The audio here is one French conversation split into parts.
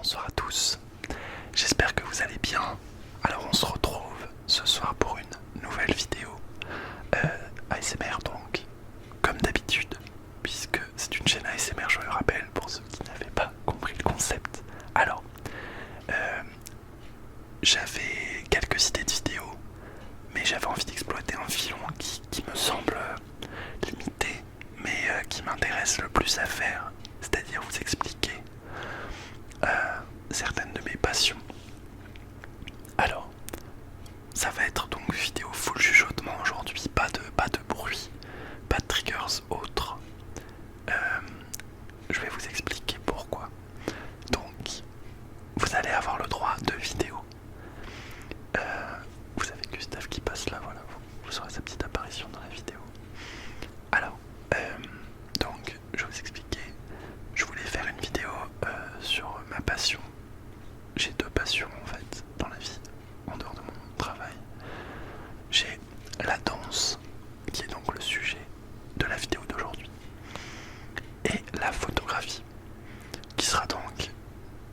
bonsoir à tous. J'espère que vous allez bien. Alors on se retrouve ce soir pour une nouvelle vidéo ASMR donc, comme d'habitude, puisque c'est une chaîne ASMR, je le rappelle, pour ceux qui n'avaient pas compris le concept. Alors, j'avais quelques idées de vidéos, mais j'avais envie d'exploiter un filon qui me semble limité, mais qui m'intéresse le plus à faire, c'est-à-dire vous expliquer certaines de mes passions. Alors, ça va être donc une vidéo full chuchotement aujourd'hui, pas de bruit, pas de triggers autres. Je vais vous expliquer pourquoi. Donc, vous allez avoir le droit de vidéos. Vous avez Gustave qui passe là, voilà, vous aurez sa petite apparition dans la vidéo. Alors, donc, je vais vous expliquer. Je voulais faire une vidéo sur ma passion. J'ai deux passions en fait dans la vie, en dehors de mon travail. J'ai la danse, qui est donc le sujet de la vidéo d'aujourd'hui, et la photographie, qui sera donc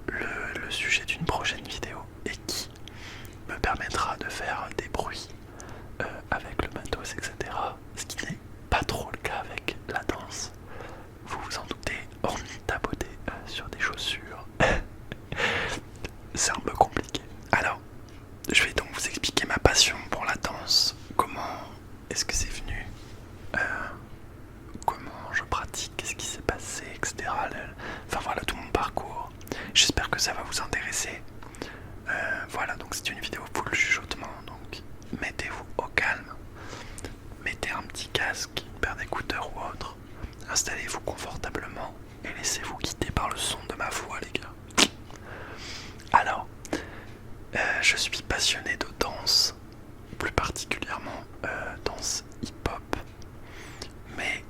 le sujet d'une prochaine vidéo et qui me permettra de faire des bruits avec le matos, etc. Ce qui n'est pas trop le cas avec la danse. Vous vous en doutez, hormis tapoter sur des chaussures, c'est un peu compliqué. Alors, je vais donc vous expliquer ma passion pour la danse, comment est-ce que c'est venu, comment je pratique, qu'est-ce qui s'est passé, etc. Enfin voilà, tout mon parcours. J'espère que ça va vous intéresser. Voilà, donc c'est une vidéo full chuchotement, donc mettez-vous au calme, mettez un petit casque, une paire d'écouteurs ou autre, installez-vous confortablement et laissez-vous guider par le son de ma voix, les gars. Alors, je suis passionné de danse, plus particulièrement danse hip-hop, mais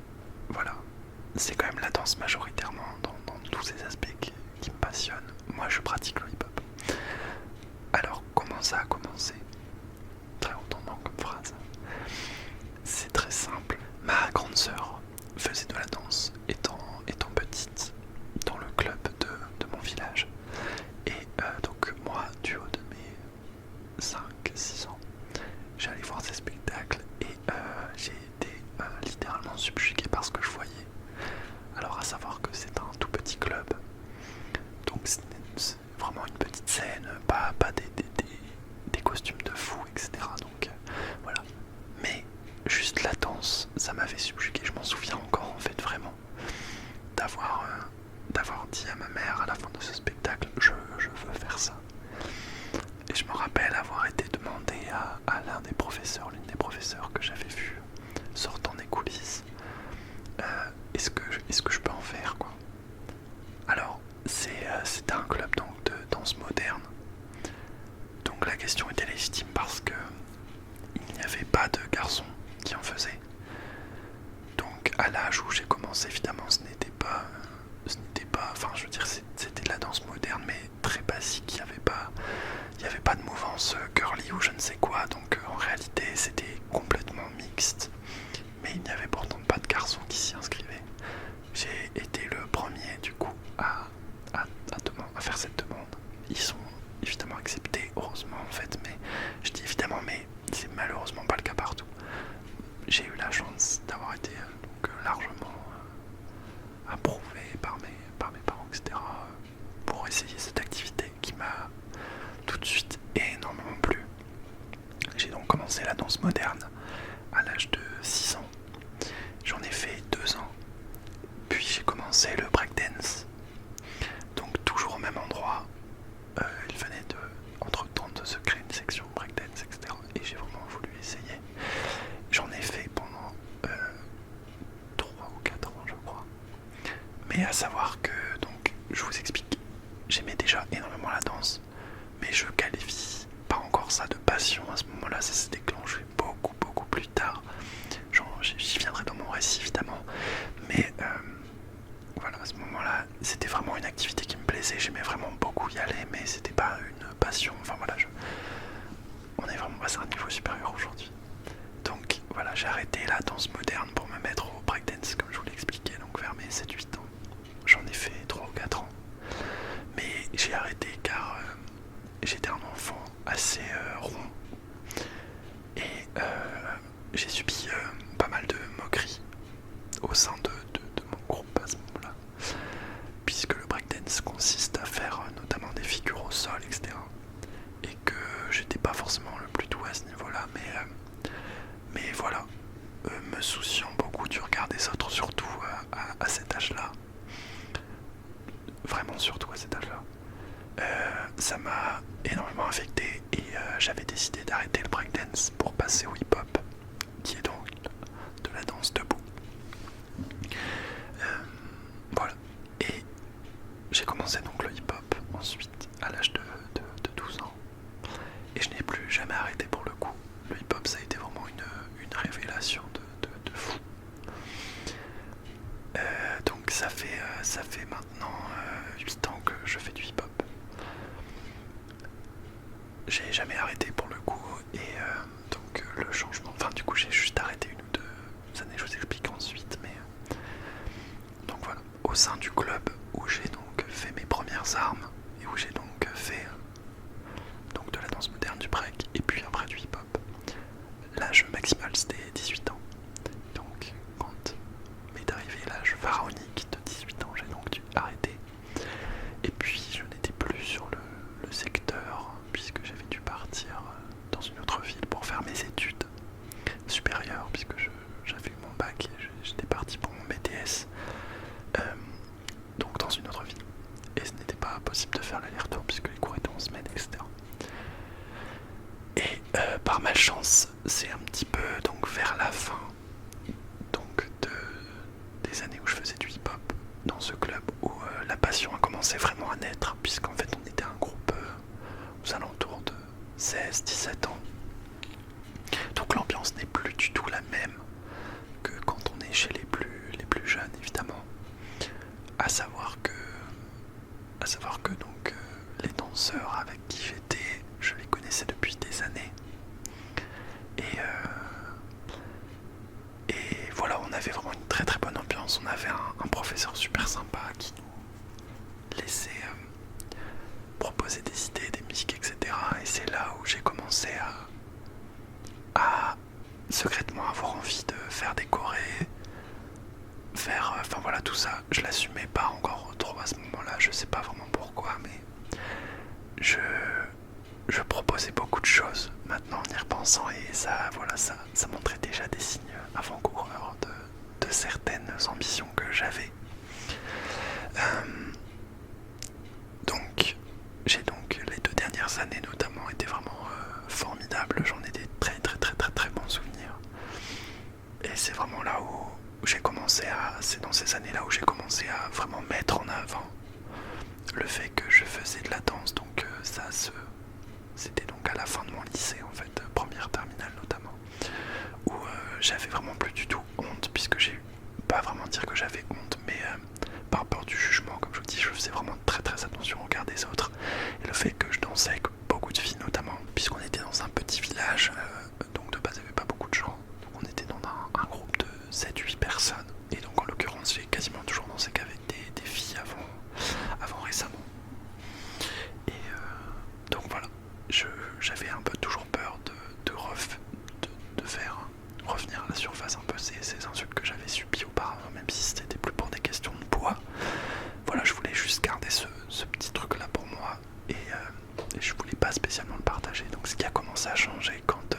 voilà, c'est quand même la danse majoritairement dans tous ces aspects qui me passionnent. Moi je pratique le hip-hop. Alors comment ça a commencé? Très redondant comme phrase. C'est très simple. Ma grande sœur faisait de la danse étant petite dans le club de mon village. Et donc moi, du haut de mes 5-6 ans, j'allais voir ces spectacles et j'ai été littéralement subjugué par ce que je voyais. Alors à savoir que c'est un tout petit club, donc c'est vraiment une petite scène, pas des costumes de fou, etc. Donc voilà. Mais juste la danse, ça m'avait subjugué. Je m'en souviens encore en fait vraiment d'avoir dit à ma mère à la fin de ce spectacle, je veux faire ça. Et je me rappelle avoir été demandé à l'une des professeurs que j'avais vu sortant des coulisses, est-ce que je peux en faire quoi. Alors c'était un club donc de danse moderne, donc la question était légitime parce que il n'y avait pas de garçons qui en faisaient. Donc à l'âge où j'ai commencé, évidemment ce n'était pas, enfin je veux dire c'était de la danse moderne mais très basique, il n'y avait pas de mouvance girly ou je ne sais quoi, donc en réalité c'était complètement mixte, mais il n'y avait pourtant pas de garçons qui s'y inscrivaient. J'ai été le premier du coup à faire cette demande. Ils sont évidemment acceptés, heureusement en fait, mais je dis évidemment, mais c'est malheureusement pas le cas partout. J'ai eu la chance d'avoir été largement approuvé par mes parents, etc. pour essayer cette activité qui m'a tout de suite énormément plu. J'ai donc commencé la danse moderne à l'âge de 6 ans. J'en ai fait 2 ans. Puis j'ai commencé le breakdance. Donc toujours au même endroit. Il venait entre-temps de se créer une section breakdance, etc. Et j'ai vraiment voulu essayer. J'en ai fait pendant 3 ou 4 ans, je crois. Mais à savoir que, donc, je vous explique, j'aimais déjà énormément la danse, mais je qualifie pas encore ça de passion. À ce moment-là, ça s'est déclenché beaucoup plus tard. J'y viendrai dans mon récit évidemment, mais voilà, à ce moment-là, c'était vraiment une activité qui me plaisait. J'aimais vraiment beaucoup y aller, mais c'était pas une passion. Enfin voilà, on est vraiment passé à un niveau supérieur aujourd'hui. Donc voilà, j'ai arrêté la danse moderne pour me mettre au breakdance, comme je vous l'ai expliqué, donc vers mes 7-8 ans. J'en ai fait 3 ou 4 ans. Mais j'ai arrêté assez rond. Et j'ai subi pas mal de moqueries au sein de mon groupe à ce moment-là, puisque le breakdance consiste à faire notamment des figures au sol, etc. Et que j'étais pas forcément le plus doué à ce niveau-là, mais voilà, me souciant beaucoup du regard des autres, surtout à cet âge-là, vraiment surtout à cet âge-là, ça m'a énormément affecté et j'avais décidé d'arrêter le breakdance pour passer au hip-hop, qui est donc de la danse debout. Voilà, et j'ai commencé donc le hip-hop ensuite à l'âge de 12 ans et je n'ai plus jamais arrêté pour le coup. Le hip-hop, ça a été vraiment une révélation de fou. Donc ça fait maintenant 8 ans que je fais du hip-hop. J'ai jamais arrêté pour le coup et donc le changement, enfin du coup j'ai juste arrêté 1 ou 2 années, je vous explique ensuite, mais donc voilà, au sein du club où j'ai donc fait mes premières armes et où j'ai donc fait donc de la danse moderne, du break et puis après du hip-hop. L'âge maximal c'était 18 ans. Donc quand m'est arrivé l'âge pharaonique de 18 ans, j'ai donc dû arrêter. Et puis je n'étais plus sur le secteur puisque j'avais dû partir dans une autre ville pour faire mes études supérieures, puisque j'avais eu mon bac et j'étais parti pour mon BTS, donc dans une autre ville. Et ce n'était pas possible de faire l'aller-retour puisque les cours étaient en semaine, etc. Et par malchance, c'est un petit peu donc vers la fin donc des années où je faisais du hip-hop dans ce club où la passion a commencé vraiment à naître, puisqu'en fait on était un groupe aux alentours de 16-17 ans. Donc l'ambiance n'est plus du tout la même que quand on est chez les plus jeunes, évidemment. À savoir que donc les danseurs avec qui j'étais, je les connaissais depuis des années. Et voilà, on avait vraiment une très très bonne ambiance. On avait un professeur super sympa qui nous laissait proposer des idées, des musiques, etc. Et c'est là où j'ai commencé à secrètement avoir envie de faire des chorés, enfin voilà, tout ça. Je l'assumais pas encore trop à ce moment-là, je sais pas vraiment pourquoi, mais je proposais beaucoup de choses maintenant en y repensant, et ça montrait déjà des signes avant-coureurs de certaines ambitions que j'avais. Donc j'ai donc les 2 dernières années notamment été vraiment formidables. J'en ai des très très très très très bons souvenirs. Et c'est vraiment là où j'ai commencé c'est dans ces années-là où j'ai commencé à vraiment mettre en avant le fait que je faisais de la danse. Donc c'était donc à la fin de mon lycée en fait, première terminale notamment, où j'avais vraiment plus du tout honte, puisque j'ai pas vraiment dire que j'avais honte, mais par rapport du jugement, comme je vous dis, je faisais vraiment très très attention au regard des autres, et le fait que je dansais avec beaucoup de filles notamment, puisqu'on était dans un petit village, donc de base il n'y avait pas beaucoup de gens, donc on était dans un groupe de 7-8 personnes, et donc en l'occurrence j'ai quasiment toujours dansé qu'avec des filles avant récemment. Et donc voilà, j'avais un peu toujours peur de faire revenir à la surface un peu ces insultes que j'avais subies auparavant, même si c'était plus pour des questions de poids. Voilà, je voulais juste garder ce petit truc là pour moi, et je voulais pas spécialement le partager. Donc ce qui a commencé à changer quand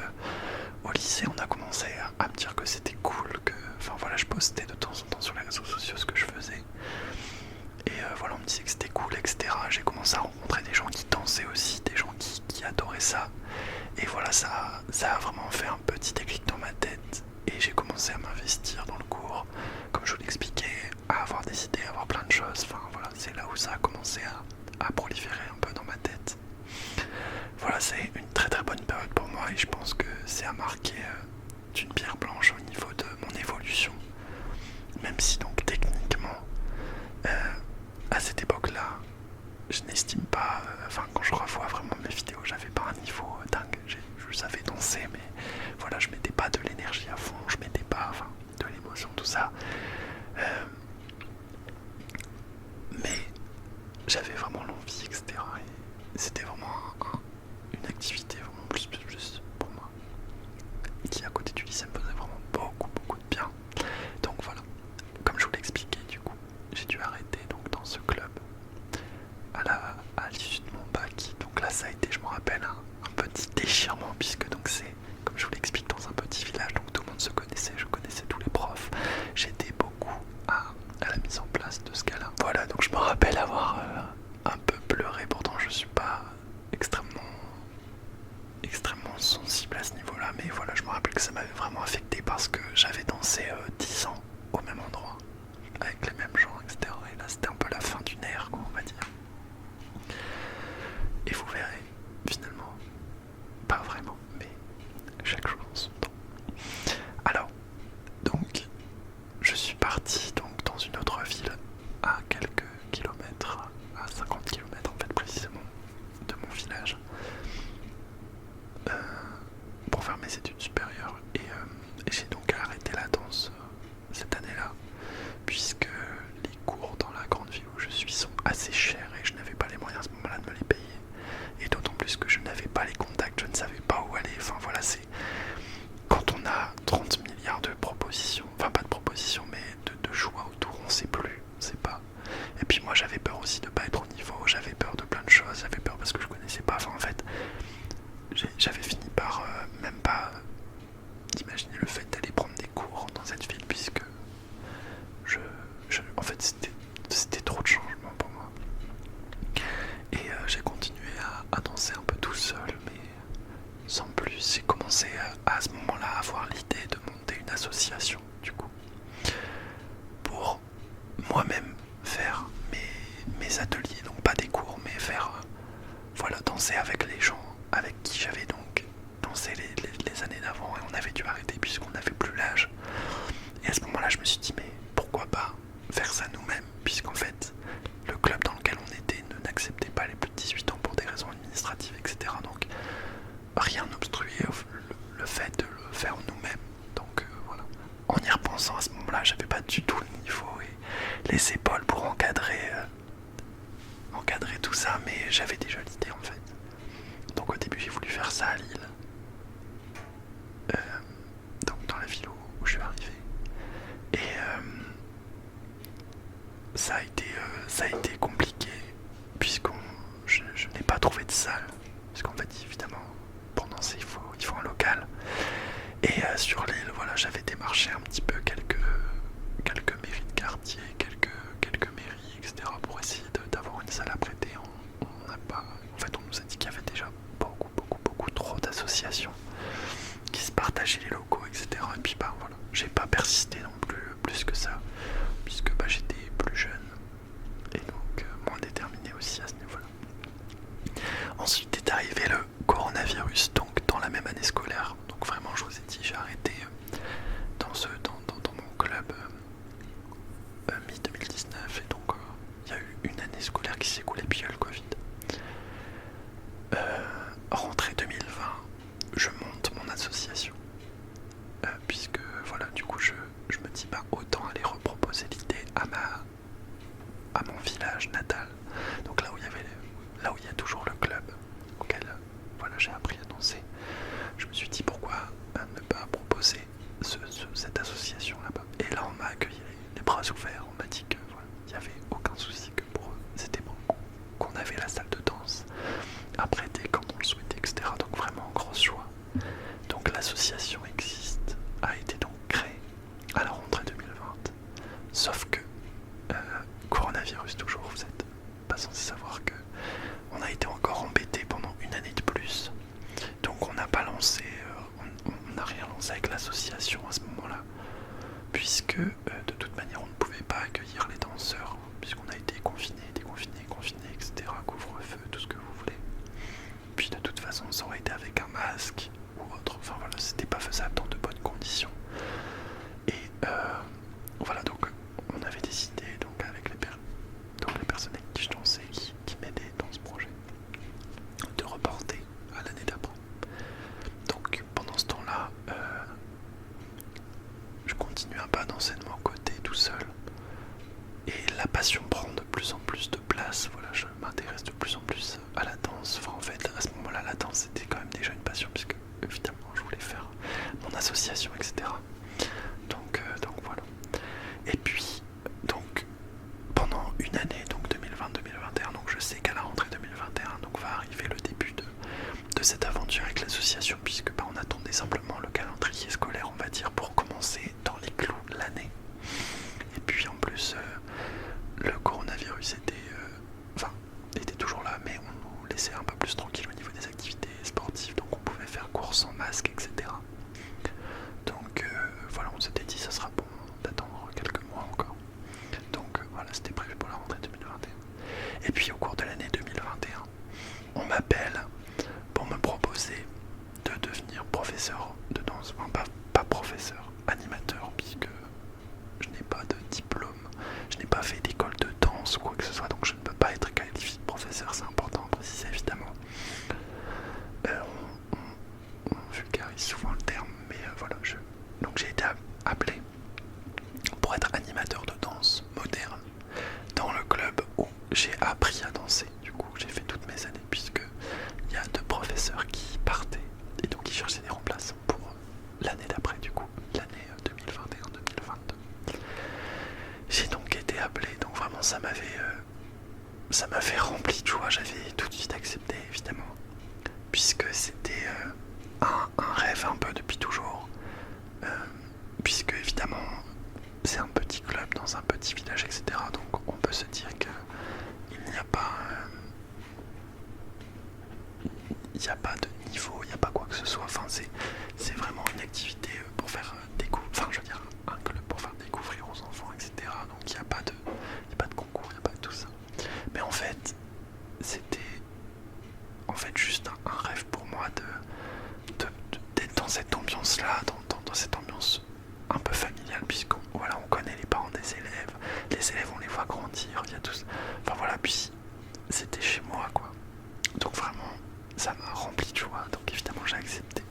au lycée on a commencé à me dire que c'était cool, enfin voilà, je postais de temps en temps sur les réseaux sociaux ce que je faisais, et voilà, on me disait que c'était cool, etc. J'ai commencé à rencontrer des gens qui dansaient aussi, des gens qui adoraient ça, et voilà, ça a vraiment fait un petit déclic dans ma tête, et j'ai commencé à m'investir dans le cours, comme je vous l'expliquais, à avoir des idées, à avoir plein de choses. Enfin voilà, c'est là où ça a commencé à proliférer un peu dans ma tête. Voilà, c'est une très très bonne période pour moi, et je pense que c'est à marquer d'une pierre blanche au niveau de mon évolution, même si donc techniquement à cette époque-là, je n'estime pas, quand je revois vraiment mes vidéos, j'avais pas un niveau dingue. Je savais danser, mais voilà, je mettais pas de l'énergie à fond, je mettais pas de l'émotion, tout ça. Mais j'avais vraiment l'envie, etc. Et c'était vraiment une activité vraiment plus pour moi, qui à côté du lycée me faisait vraiment beaucoup de bien. Donc voilà, comme je vous l'ai expliqué, du coup, j'ai dû arrêter donc dans ce club à l'issue de mon bac. Donc là ça a été, je me rappelle, un petit déchirement, puisque donc c'est, comme je vous l'explique, dans un petit village, donc tout le monde se connaissait, je connaissais tous les profs, j'étais beaucoup à la mise en place de ce cas-là. Voilà, donc je me rappelle avoir un peu pleuré, pourtant je suis pas extrêmement sensible à ce niveau-là, mais voilà, je me rappelle que ça m'avait vraiment affecté parce que j'avais dansé 10 ans au même endroit, avec les mêmes gens, etc. Et là c'était un peu la fin d'une ère, quoi, on va dire. Et vous verrez, finalement, pas vraiment, mais chaque chose en son temps. Alors, donc, je suis parti donc dans une autre ville à quelques kilomètres, à 50 kilomètres en fait précisément, de mon village, pour faire mes études supérieures. Et j'ai donc arrêté la danse cette année-là, puisque les cours dans la grande ville où je suis sont assez chers et je n'avais pas les moyens à ce moment-là de me les payer. Et d'autant plus que je n'avais pas les contacts, je ne savais pas où aller. Enfin voilà, c'est quand on a 30 milliards de propositions, enfin pas de propositions, mais de choix autour, on sait plus, on sait pas. Et puis moi j'avais peur aussi de pas être au niveau, j'avais peur de plein de choses, j'avais peur parce que je connaissais pas. Enfin en fait, j'avais fini par même pas imaginer le fait d'aller prendre des cours dans cette ville, puisque en fait c'était trop de changements pour moi. Et j'ai continué à danser un peu tout seul, mais sans plus. J'ai commencé à ce moment-là à avoir l'idée de monter une association, du coup, pour moi-même faire mes ateliers, donc pas des cours, mais faire voilà, danser avec les gens avec qui j'avais donc dansé les années d'avant, et on avait dû arrêter puisqu'on n'avait plus l'âge. Et à ce moment-là je me suis dit, mais pourquoi pas faire ça nous-mêmes, puisqu'en fait le club dans lequel on était n'acceptait pas les plus de 18 ans pour des raisons administratives, etc. Donc rien n'obstruait le fait de le faire nous-mêmes. Donc voilà. En y repensant à ce moment-là, j'avais pas du tout le niveau et les épaules pour encadrer tout ça, mais j'avais déjà l'idée en fait. Donc au début j'ai voulu faire ça à Lille, donc dans la ville où je suis arrivé. Et ça a été compliqué, je n'ai pas trouvé de salle, parce qu'en fait évidemment pour danser il faut un local. Et sur l'île, voilà, j'avais démarché un petit peu quelques mairies de quartier, quelques mairies, etc. pour essayer d'avoir une salle à prêter. On n'a pas, en fait on nous a dit qu'il y avait déjà beaucoup trop d'associations qui se partageaient les locaux, etc. Et puis bah voilà, j'ai pas persisté non plus que ça, puisque bah, j'étais plus jeune et donc moins déterminé aussi à ce niveau-là. Ensuite est arrivé le coronavirus, donc dans la même année scolaire. Donc vraiment, je vous ai dit, j'ai arrêté dans mon club mi-2019, et donc il y a eu une année scolaire qui s'est écoulée, puis il y a eu le Covid. Rentrée 2020, je monte mon association, puisque voilà, du coup je me dis, bah autant aller reproposer l'idée à mon village natal, donc là où il y a toujours le club auquel voilà, j'ai appris à danser. Je me suis dit, pourquoi ne pas proposer cette association là-bas. Et là on m'a accueilli les bras ouverts, on m'a dit que voilà, il n'y avait aucun souci, que pour eux c'était bon, qu'on avait la salle de danse à prêter quand cette aventure avec l'association, puisque bah, on attendait simplement le calendrier scolaire, on va dire, pour commencer dans les clous l'année. Et puis en plus, le coronavirus était toujours là, mais on nous laissait un peu plus tranquille au niveau des activités sportives, donc on pouvait faire cours sans masque, etc. Donc voilà, on s'était dit ça sera bon d'attendre quelques mois encore. Donc voilà, c'était prévu pour la rentrée 2021. Et puis au cours de l'année 2021, on m'appelle pour me proposer de devenir professeur de danse. Enfin, pas professeur, animateur, puisque je n'ai pas de diplôme, je n'ai pas fait d'école de danse ou quoi que ce soit, donc je ne peux pas être qualifié de professeur, c'est important à préciser évidemment. On vulgarise souvent le terme, mais voilà, donc j'ai été appelé pour être animateur de danse moderne dans le club où j'ai appris à danser. Du coup, j'ai fait toutes mes années, puisque il y a 2 professeurs qui partaient et donc ils cherchaient des remplaçants pour l'année d'après, du coup, l'année 2021-2022. J'ai donc été appelé, donc vraiment ça m'avait rempli de joie, j'avais tout de suite accepté évidemment, puisque c'était un rêve un peu depuis toujours, puisque évidemment c'est un petit club dans un petit village, etc. Donc on peut se dire qu'il n'y a pas de niveau, il n'y a pas quoi que ce soit. Enfin, c'est vraiment une activité pour faire découvrir, enfin je veux dire un club pour faire découvrir aux enfants, etc. Donc il n'y a pas de concours, il n'y a pas de tout ça. Mais en fait, c'était juste un rêve pour moi d'être dans cette ambiance-là, dans cette ambiance un peu familiale, puisqu'on connaît les parents des élèves, les élèves on les voit grandir, il y a tous. Enfin voilà, puis c'était chez moi quoi. Donc vraiment, ça m'a rempli de joie, donc évidemment j'ai accepté.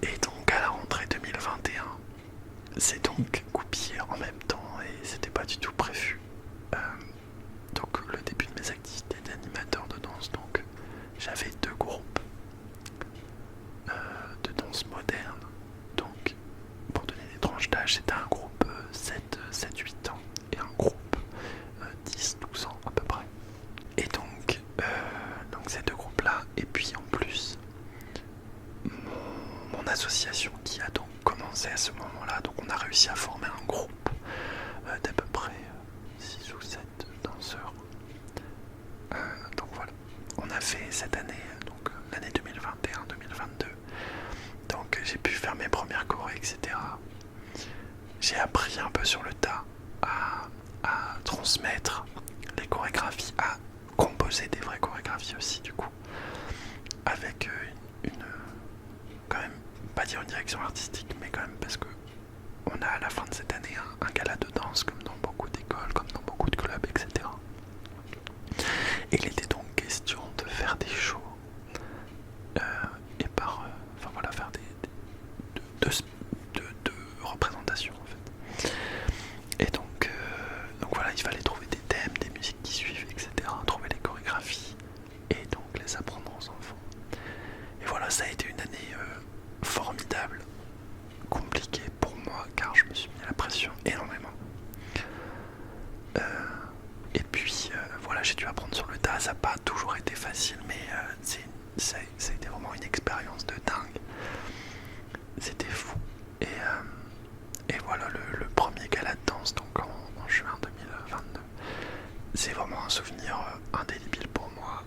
Et donc à la rentrée 2021, c'est donc goupillé en même temps et c'était pas du tout prévu. Donc le début de mes activités d'animateur de danse, donc j'avais 2 groupes de danse moderne. Donc pour donner des tranches d'âge, c'était un groupe 7-8 ans et un groupe 10-12 ans à peu près. Et donc ces 2 groupes là, et puis en plus mon association qui a donc commencé à ce moment là, donc on a réussi à former un groupe d'à peu près 6 ou 7 danseurs. Donc voilà, on a fait cette année, donc l'année 2021-2022, donc j'ai pu faire mes premières chorés, etc. J'ai appris un peu sur le tas à transmettre les chorégraphies, à composer des vraies chorégraphies aussi, du coup, avec quand même, pas dire une direction artistique, mais quand même, parce que on a à la fin de cette année un gala de danse, comme dans beaucoup d'écoles, comme dans beaucoup de clubs, etc. Et il était donc question de faire des shows et faire de représentations en fait. Et donc voilà, il fallait trouver des thèmes, des musiques qui suivent, etc. Trouver les chorégraphies et donc les apprendre aux enfants. Et voilà, ça a été une année formidable, compliquée pour moi car je me suis mis à la pression énormément. Et puis voilà, j'ai dû apprendre sur le tas, ça n'a pas toujours été facile, mais ça a été vraiment une expérience de dingue. C'était fou. Et voilà, le premier gala de danse, donc en juin 2022, c'est vraiment un souvenir indélébile pour moi.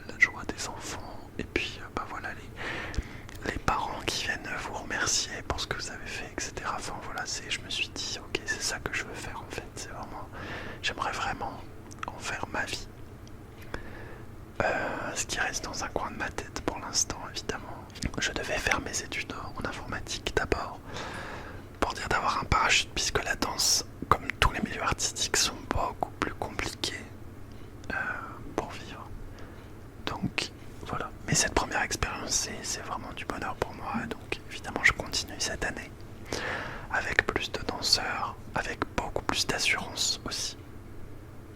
La joie des enfants, et puis voilà, les parents qui viennent vous remercier pour ce que vous avez fait, etc. Enfin voilà, je me suis dit, ok, c'est ça que je veux faire en fait. C'est vraiment, j'aimerais vraiment en faire ma vie. Ce qui reste dans un coin de ma tête pour l'instant, évidemment. Je devais faire mes études en informatique d'abord, pour dire d'avoir un parachute, puisque la danse, comme tous les milieux artistiques, sont beaucoup plus compliqués pour vivre. Donc voilà. Mais cette première expérience, c'est vraiment du bonheur pour moi. Donc évidemment, je continue cette année avec plus de danseurs, avec beaucoup plus d'assurance aussi,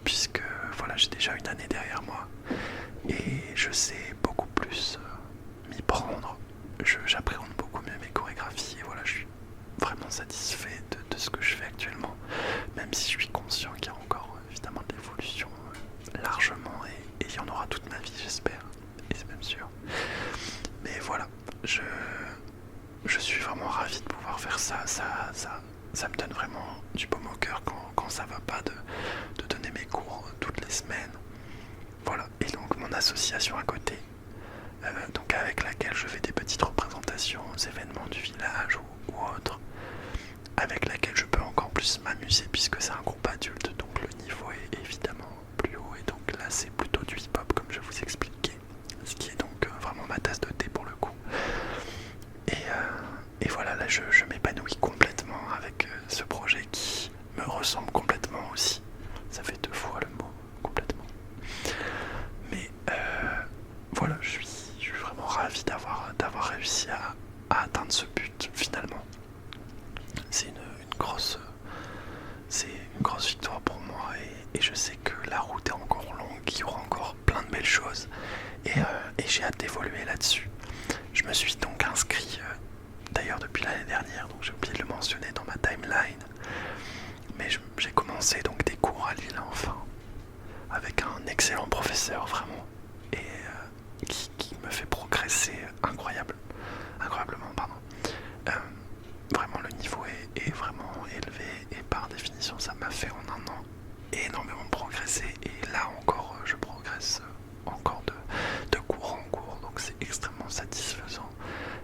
puisque voilà, j'ai déjà une année derrière moi et je sais beaucoup plus m'y prendre. J'appréhende beaucoup mieux mes chorégraphies et voilà, je suis vraiment satisfait de ce que je fais actuellement, même si je suis conscient qu'il y a encore évidemment de l'évolution largement, et il y en aura toute ma vie, j'espère, et c'est même sûr. Voilà, et donc mon association à côté, donc avec laquelle je fais des petites représentations aux événements du village ou autres, avec laquelle je peux encore plus m'amuser puisque c'est un groupe adulte, donc le niveau est évidemment plus haut, et donc là c'est plutôt du hip-hop comme je vous expliquais, ce qui est donc vraiment ma tasse de thé pour le coup. Et voilà, là je m'épanouis complètement avec ce projet qui me ressemble complètement aussi. Ça fait 2 fois le mot complètement. Mais voilà, je suis vraiment ravi d'avoir réussi à atteindre ce but finalement. C'est une grosse victoire pour moi, et je sais que la route est encore longue, qu'il y aura encore plein de belles choses, et j'ai hâte d'évoluer là-dessus. Je me suis donc inscrit d'ailleurs depuis l'année dernière, donc j'ai oublié de le mentionner dans ma timeline, mais j'ai commencé donc des cours à Lille enfin, avec un excellent professeur vraiment, et qui me fait progresser incroyablement pardon. Vraiment le niveau est vraiment élevé, et par définition ça m'a fait en un an énormément progresser, et là encore je progresse encore de cours en cours, donc c'est extrêmement satisfaisant,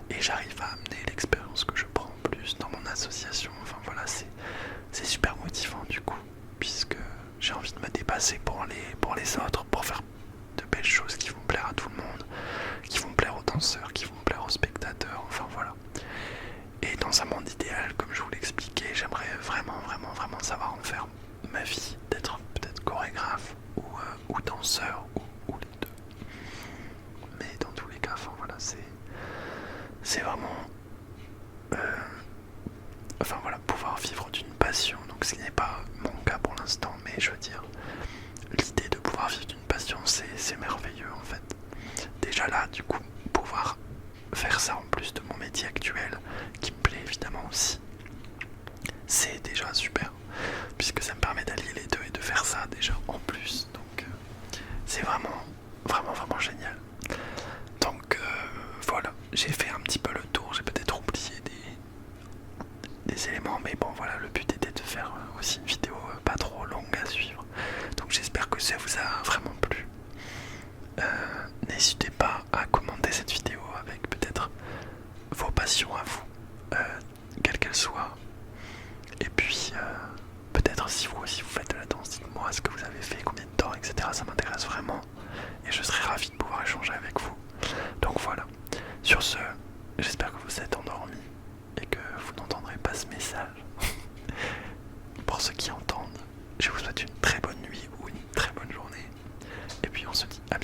et j'arrive à amener l'expérience que je prends en plus dans mon association. Enfin voilà, c'est super motivant du coup, puisque j'ai envie de me dépasser pour les autres, pour faire de belles choses qui vont plaire à tout le monde, qui vont plaire aux danseurs, qui vont plaire aux spectateurs, enfin voilà. Et dans un monde idéal, comme je vous l'expliquais, j'aimerais vraiment savoir en faire ma vie, d'être peut-être chorégraphe ou danseur, ou les deux. Mais dans tous les cas, enfin voilà, c'est vraiment pouvoir vivre d'une passion. Donc ce qui n'est pas mon cas pour l'instant, mais je veux dire, l'idée de pouvoir vivre d'une passion, c'est merveilleux en fait. Déjà là, du coup, pouvoir faire ça en plus de mon métier actuel, qui me plaît évidemment aussi, c'est déjà super, puisque ça me permet d'allier les deux et de faire ça déjà en plus. Donc c'est vraiment génial. Donc voilà, j'ai fait un petit peu le tour, j'ai peut-être oublié des éléments, mais bon voilà, le but était de faire aussi une vidéo pas trop longue à suivre. Donc j'espère que ça vous a vraiment plu. N'hésitez pas à commenter cette vidéo avec peut-être vos passions à vous, quelles qu'elles soient. Et puis peut-être si vous aussi vous faites de la danse, dites-moi ce que vous avez fait, combien de temps, etc. Ça m'intéresse vraiment, et je serai ravi de pouvoir échanger avec vous. Donc voilà, sur ce, j'espère que vous êtes endormis et que vous n'entendrez pas ce message. Pour ceux qui entendent, je vous souhaite une très bonne nuit ou une très bonne journée, et puis on se dit à